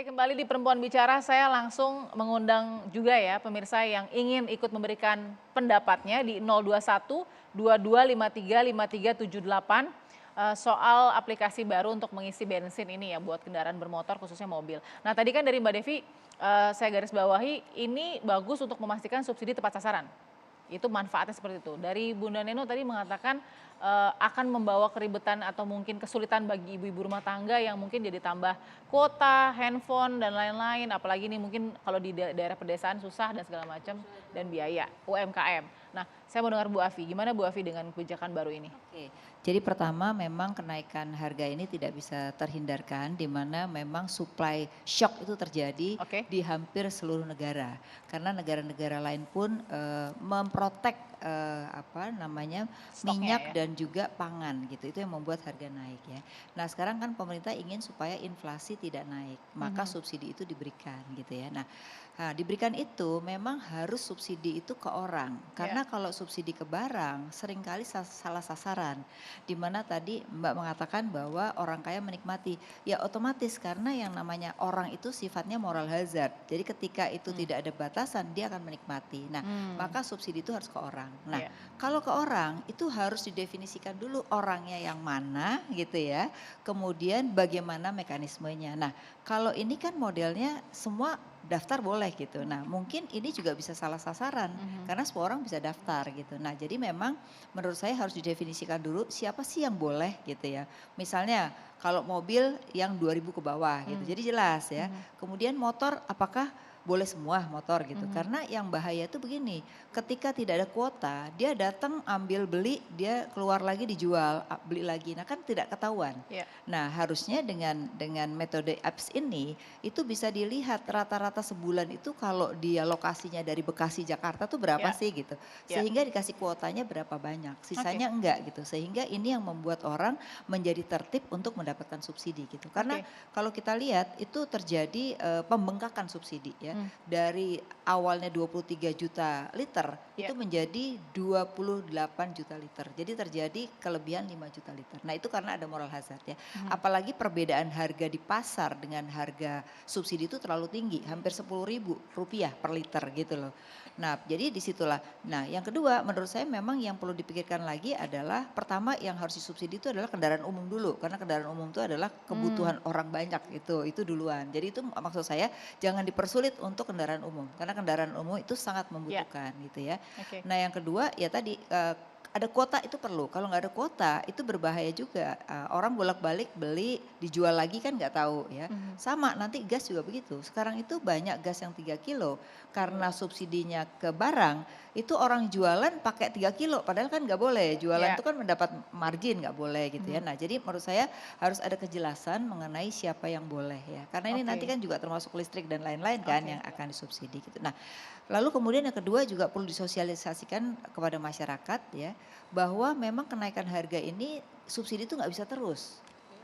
Oke, kembali di Perempuan Bicara, saya langsung mengundang juga ya pemirsa yang ingin ikut memberikan pendapatnya di 021 2253 5378 soal aplikasi baru untuk mengisi bensin ini ya buat kendaraan bermotor khususnya mobil. Nah, tadi kan dari Mbak Devi saya garis bawahi ini bagus untuk memastikan subsidi tepat sasaran. Itu manfaatnya seperti itu. Dari Bunda Neno tadi mengatakan akan membawa keribetan atau mungkin kesulitan bagi ibu-ibu rumah tangga yang mungkin jadi tambah kuota, handphone dan lain-lain. Apalagi ini mungkin kalau di daerah pedesaan susah dan segala macam dan biaya UMKM. Nah, saya mau dengar Bu Afi, gimana Bu Afi dengan kebijakan baru ini? Oke, jadi pertama memang kenaikan harga ini tidak bisa terhindarkan di mana memang supply shock itu terjadi Oke. di hampir seluruh negara. Karena negara-negara lain pun memprotek apa namanya Stoknya minyak ya. dan juga pangan gitu. Itu yang membuat harga naik ya. Nah, sekarang kan pemerintah ingin supaya inflasi tidak naik, maka Mhm. subsidi itu diberikan gitu ya. Nah, diberikan itu memang harus subsidi itu ke orang. Ya. Karena kalau subsidi ke barang seringkali salah sasaran. Di mana tadi Mbak mengatakan bahwa orang kaya menikmati. Ya otomatis karena yang namanya orang itu sifatnya moral hazard. Jadi ketika itu Hmm. tidak ada batasan dia akan menikmati. Nah, Hmm. maka subsidi itu harus ke orang. Nah, Ya. kalau ke orang itu harus didefinisikan dulu orangnya yang mana gitu ya. Kemudian bagaimana mekanismenya. Nah, kalau ini kan modelnya semua daftar boleh gitu. Nah, mungkin ini juga bisa salah sasaran Mhm. karena semua orang bisa daftar gitu. Nah, jadi memang menurut saya harus didefinisikan dulu siapa sih yang boleh gitu ya. Misalnya kalau mobil yang 2.000 ke bawah gitu. Hmm. Jadi jelas ya. Mhm. Kemudian motor apakah boleh semua motor gitu. Mhm. Karena yang bahaya itu begini, ketika tidak ada kuota, dia datang ambil beli, dia keluar lagi dijual, beli lagi. Nah, kan tidak ketahuan. Ya. Nah, harusnya dengan metode apps ini itu bisa dilihat rata-rata sebulan itu kalau dia lokasinya dari Bekasi Jakarta tuh berapa Ya. sih gitu. Ya. Sehingga dikasih kuotanya berapa banyak, Oke. sisanya enggak gitu. Sehingga ini yang membuat orang menjadi tertib untuk mendapatkan subsidi gitu. Karena Oke. kalau kita lihat itu terjadi pembengkakan subsidi ya. Hmm. Dari awalnya 23 juta liter Ya. itu menjadi 28 juta liter. Jadi terjadi kelebihan 5 juta liter. Nah, itu karena ada moral hazard ya. Mhm. Apalagi perbedaan harga di pasar dengan harga subsidi itu terlalu tinggi, hampir Rp10.000 per liter gitu loh. Nah, jadi disitulah. Nah, yang kedua menurut saya memang yang perlu dipikirkan lagi adalah pertama yang harus disubsidi itu adalah kendaraan umum dulu. Karena kendaraan umum itu adalah Hmm. kebutuhan orang banyak itu duluan. Jadi itu maksud saya jangan dipersulit untuk kendaraan umum. Karena kendaraan umum itu sangat Ya. membutuhkan gitu ya. Oke. Nah, yang kedua ya tadi ada kuota itu perlu. Kalau nggak ada kuota itu berbahaya juga. Orang bolak-balik beli, dijual lagi kan nggak tahu ya. Mhm. Sama nanti gas juga begitu. Sekarang itu banyak gas yang 3 kilo karena subsidinya ke barang itu orang jualan pakai 3 kilo padahal kan nggak boleh. Jualan Ya. itu kan mendapat margin nggak boleh gitu ya. Mhm. Nah, jadi menurut saya harus ada kejelasan mengenai siapa yang boleh ya. Karena ini nanti Oke. kan juga termasuk listrik dan lain-lain kan Oke. yang akan disubsidi gitu. Nah, lalu kemudian yang kedua juga perlu disosialisasikan kepada masyarakat ya, bahwa memang kenaikan harga ini subsidi itu nggak bisa terus.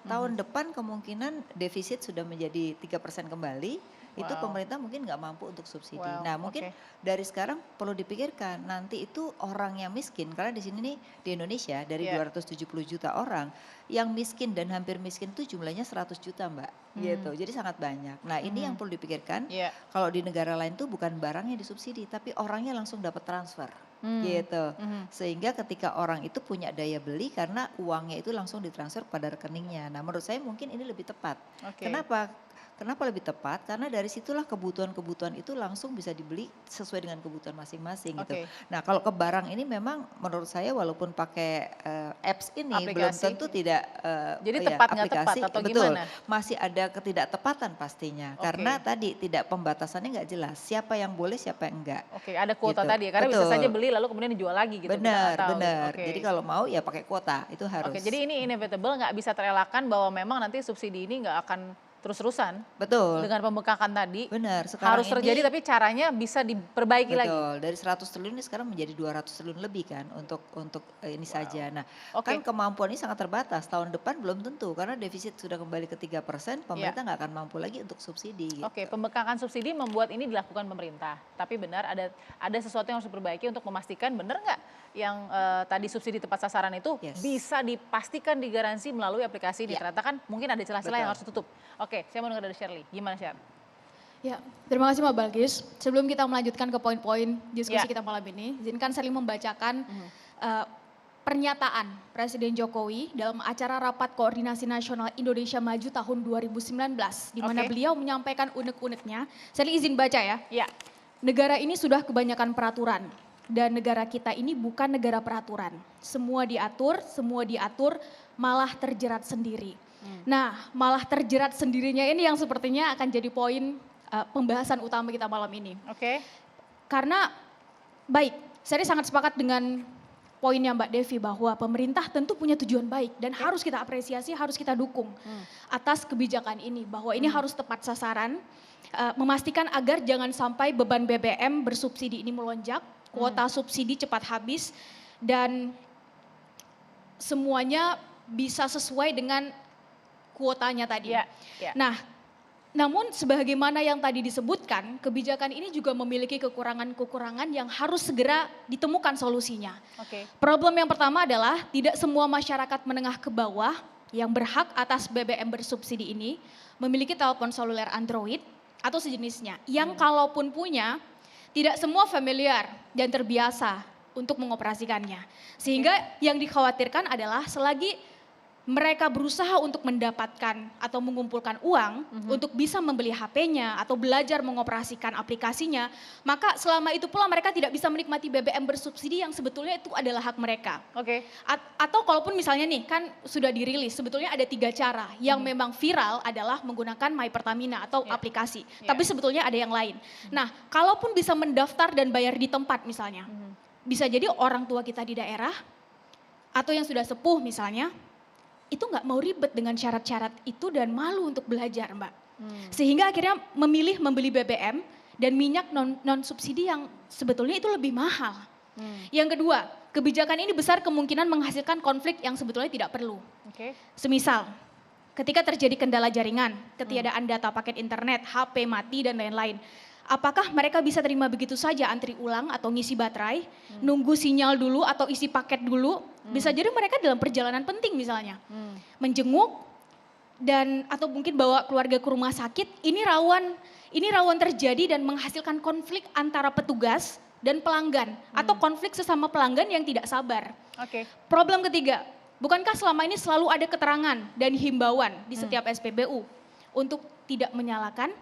Mhm. Tahun depan kemungkinan defisit sudah menjadi 3% kembali, itu Wow. pemerintah mungkin nggak mampu untuk subsidi. Wow. Nah, mungkin Oke. dari sekarang perlu dipikirkan nanti itu orang yang miskin karena di sini nih di Indonesia dari Ya. 270 juta orang yang miskin dan hampir miskin itu jumlahnya 100 juta, Mbak. Gitu. Hmm. Jadi sangat banyak. Nah, ini yang Mhm. perlu dipikirkan Ya. kalau di negara lain tuh bukan barangnya disubsidi tapi orangnya langsung dapat transfer. Hmm. Gitu. Mhm. Sehingga ketika orang itu punya daya beli karena uangnya itu langsung ditransfer pada rekeningnya. Nah, menurut saya mungkin ini lebih tepat. Oke. Kenapa? Kenapa lebih tepat? Karena dari situlah kebutuhan-kebutuhan itu langsung bisa dibeli sesuai dengan kebutuhan masing-masing gitu. Oke. Nah, kalau ke barang ini memang menurut saya walaupun pakai apps ini belum Aplikasi. tentu tidak Jadi ya tepat nggak tepat aplikasi atau betul gimana? masih ada ketidaktepatan pastinya karena Oke. tadi tidak pembatasannya nggak jelas siapa yang boleh siapa yang enggak Oke, ada kuota gitu. tadi ya, karena bisa saja Betul. beli lalu kemudian dijual lagi gitu, kita nggak Benar tahu gitu. benar. Jadi Oke. kalau mau ya pakai kuota, itu Oke, harus. jadi ini inevitable nggak bisa terelakkan bahwa memang nanti subsidi ini nggak akan terus-terusan Betul, dengan pembengkakan tadi, benar. Sekarang harus terjadi ini tapi caranya bisa diperbaiki lagi? betul, dari 100 triliun ini sekarang menjadi 200 triliun lebih kan untuk ini saja. Wow. Nah, kan Oke. kemampuan ini sangat terbatas. Tahun depan belum tentu karena defisit sudah kembali ke 3%, Ya. pemerintah nggak akan mampu lagi untuk subsidi Oke, gitu. pembengkakan subsidi membuat ini dilakukan pemerintah. Tapi benar ada sesuatu yang harus diperbaiki untuk memastikan benar nggak yang tadi subsidi tepat sasaran itu Yes, bisa dipastikan digaransi melalui aplikasi ini. ya Ternyata kan mungkin ada celah-celah yang betul. harus ditutup. Oke, Oke, saya mau dengar dari Shirley. Gimana Shirley? Ya, terima kasih Mbak Balkis. Sebelum kita melanjutkan ke poin-poin diskusi Ya. kita malam ini, izinkan saya membacakan pernyataan Presiden Jokowi dalam acara Rapat Koordinasi Nasional Indonesia Maju tahun 2019, di mana Oke. beliau menyampaikan unek-uneknya. Saya izin baca ya. Ya. Negara ini sudah kebanyakan peraturan, dan negara kita ini bukan negara peraturan. Semua diatur, malah terjerat sendiri. Nah, malah terjerat sendirinya ini yang sepertinya akan jadi poin pembahasan utama kita malam ini. Oke. Karena baik, saya sangat sepakat dengan poinnya Mbak Devi bahwa pemerintah tentu punya tujuan baik dan harus kita apresiasi, harus kita dukung atas kebijakan ini, bahwa ini harus tepat sasaran, memastikan agar jangan sampai beban BBM bersubsidi ini melonjak, kuota subsidi cepat habis, dan semuanya bisa sesuai dengan kuotanya tadi. Ya. Ya. Nah, namun sebagaimana yang tadi disebutkan, kebijakan ini juga memiliki kekurangan-kekurangan yang harus segera ditemukan solusinya. Oke. Problem yang pertama adalah tidak semua masyarakat menengah ke bawah yang berhak atas BBM bersubsidi ini memiliki telepon seluler Android atau sejenisnya. Yang kalaupun punya, tidak semua familiar dan terbiasa untuk mengoperasikannya. Sehingga yang dikhawatirkan adalah selagi mereka berusaha untuk mendapatkan atau mengumpulkan uang untuk bisa membeli HP-nya atau belajar mengoperasikan aplikasinya, maka selama itu pula mereka tidak bisa menikmati BBM bersubsidi yang sebetulnya itu adalah hak mereka. Oke. Atau kalaupun misalnya nih kan sudah dirilis, sebetulnya ada 3 cara. Yang memang viral adalah menggunakan My Pertamina atau aplikasi. Tapi sebetulnya ada yang lain. Nah, kalaupun bisa mendaftar dan bayar di tempat misalnya, bisa jadi orang tua kita di daerah atau yang sudah sepuh misalnya, itu nggak mau ribet dengan syarat-syarat itu dan malu untuk belajar Mbak. Sehingga akhirnya memilih membeli BBM dan minyak non subsidi yang sebetulnya itu lebih mahal. Yang kedua, kebijakan ini besar kemungkinan menghasilkan konflik yang sebetulnya tidak perlu. Oke. Semisal, ketika terjadi kendala jaringan, ketiadaan data paket internet, HP mati dan lain-lain. Apakah mereka bisa terima begitu saja antri ulang atau ngisi baterai, nunggu sinyal dulu atau isi paket dulu? Bisa jadi mereka dalam perjalanan penting misalnya, menjenguk dan atau mungkin bawa keluarga ke rumah sakit. Ini rawan terjadi dan menghasilkan konflik antara petugas dan pelanggan atau konflik sesama pelanggan yang tidak sabar. Oke. Problem ketiga, bukankah selama ini selalu ada keterangan dan himbauan di setiap SPBU untuk tidak menyalakan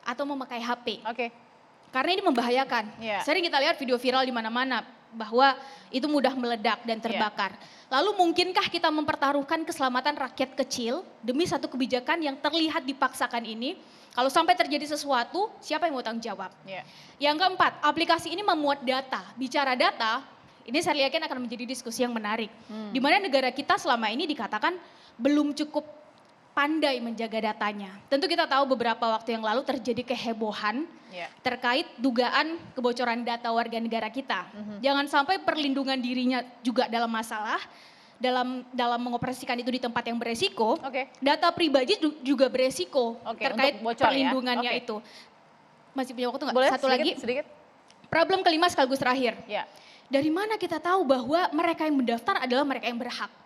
atau memakai HP? Oke. Karena ini membahayakan. Iya. Sering kita lihat video viral di mana-mana bahwa itu mudah meledak dan terbakar. Lalu mungkinkah kita mempertaruhkan keselamatan rakyat kecil demi satu kebijakan yang terlihat dipaksakan ini? Kalau sampai terjadi sesuatu, siapa yang mau tanggung jawab? Ya. Yang keempat, aplikasi ini memuat data. Bicara data, ini saya yakin akan menjadi diskusi yang menarik. Di mana negara kita selama ini dikatakan belum cukup pandai menjaga datanya. Tentu kita tahu beberapa waktu yang lalu terjadi kehebohan terkait dugaan kebocoran data warga negara kita. Jangan sampai perlindungan dirinya juga dalam masalah, dalam mengoperasikan itu di tempat yang beresiko. Data pribadi juga beresiko terkait bocor, perlindungannya itu. Masih punya waktu nggak? Boleh, Satu sedikit, lagi. sedikit. Problem kelima sekaligus terakhir. Ya. Dari mana kita tahu bahwa mereka yang mendaftar adalah mereka yang berhak?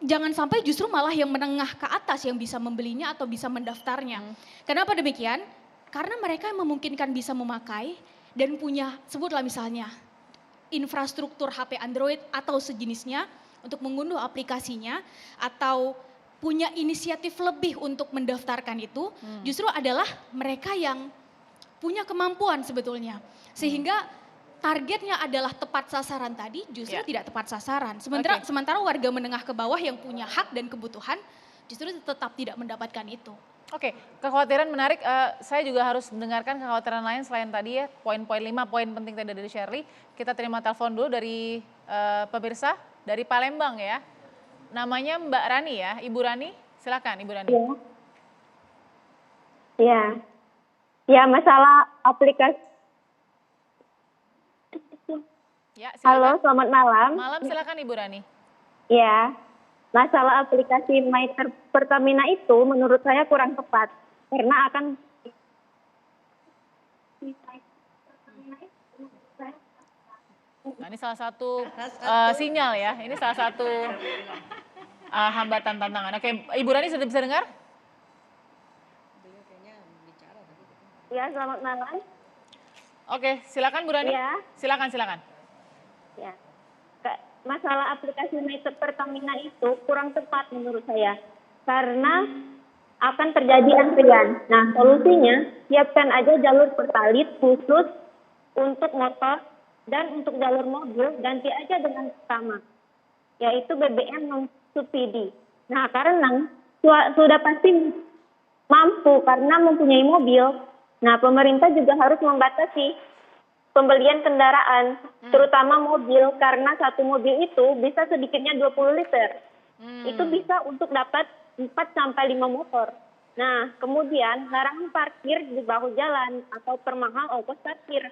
Jangan sampai justru malah yang menengah ke atas yang bisa membelinya atau bisa mendaftarnya. Kenapa demikian? Karena mereka yang memungkinkan bisa memakai dan punya, sebutlah misalnya, infrastruktur HP Android atau sejenisnya untuk mengunduh aplikasinya atau punya inisiatif lebih untuk mendaftarkan itu, justru adalah mereka yang punya kemampuan sebetulnya. Sehingga targetnya adalah tepat sasaran tadi justru tidak tepat sasaran. Sementara warga menengah ke bawah yang punya hak dan kebutuhan justru tetap tidak mendapatkan itu. Oke, kekhawatiran menarik. Saya juga harus mendengarkan kekhawatiran lain selain tadi ya, poin-poin 5 poin penting tadi dari Shirley. Kita terima telepon dulu dari pemirsa dari Palembang ya. Namanya Mbak Rani ya, Ibu Rani. Silakan Ibu Rani. Ya, ya masalah aplikasi. Ya, Halo, selamat malam. Malam, silakan Ibu Rani. Ya, masalah aplikasi My Pertamina itu menurut saya kurang tepat karena akan Nah, ini salah satu sinyal ya. Ini salah satu hambatan tantangan. Oke, Ibu Rani sudah bisa dengar? Ya, selamat malam. Oke, silakan Bu Rani. Ya. Silakan. Ya. Masalah aplikasi meter Pertamina itu kurang tepat menurut saya. Karena akan terjadi antrian. Nah, solusinya siapkan aja jalur pertalit khusus untuk motor dan untuk jalur mobil ganti aja dengan pertama, yaitu BBM non subsidi. Nah, karena sudah pasti mampu karena mempunyai mobil. Nah, pemerintah juga harus membatasi pembelian kendaraan, terutama mobil, karena satu mobil itu bisa sedikitnya 20 liter. Itu bisa untuk dapat 4 sampai 5 motor. Nah, kemudian larangan parkir di bahu jalan atau permahal ongkos parkir,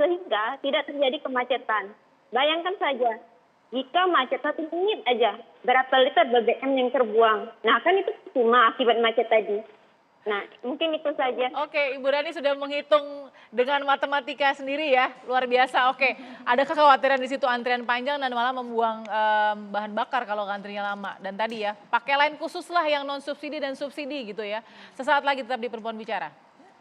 sehingga tidak terjadi kemacetan. Bayangkan saja, jika macet 1 menit aja, berapa liter BBM yang terbuang. Nah, kan itu cuma akibat macet tadi. Nah, mungkin itu saja. Oke, Ibu Rani sudah menghitung dengan matematika sendiri ya, luar biasa. Oke, ada kekhawatiran di situ antrian panjang dan malah membuang bahan bakar kalau antrinya lama. Dan tadi ya, pakai line khusus lah yang non subsidi dan subsidi gitu ya. Sesaat lagi tetap di Perempuan Bicara.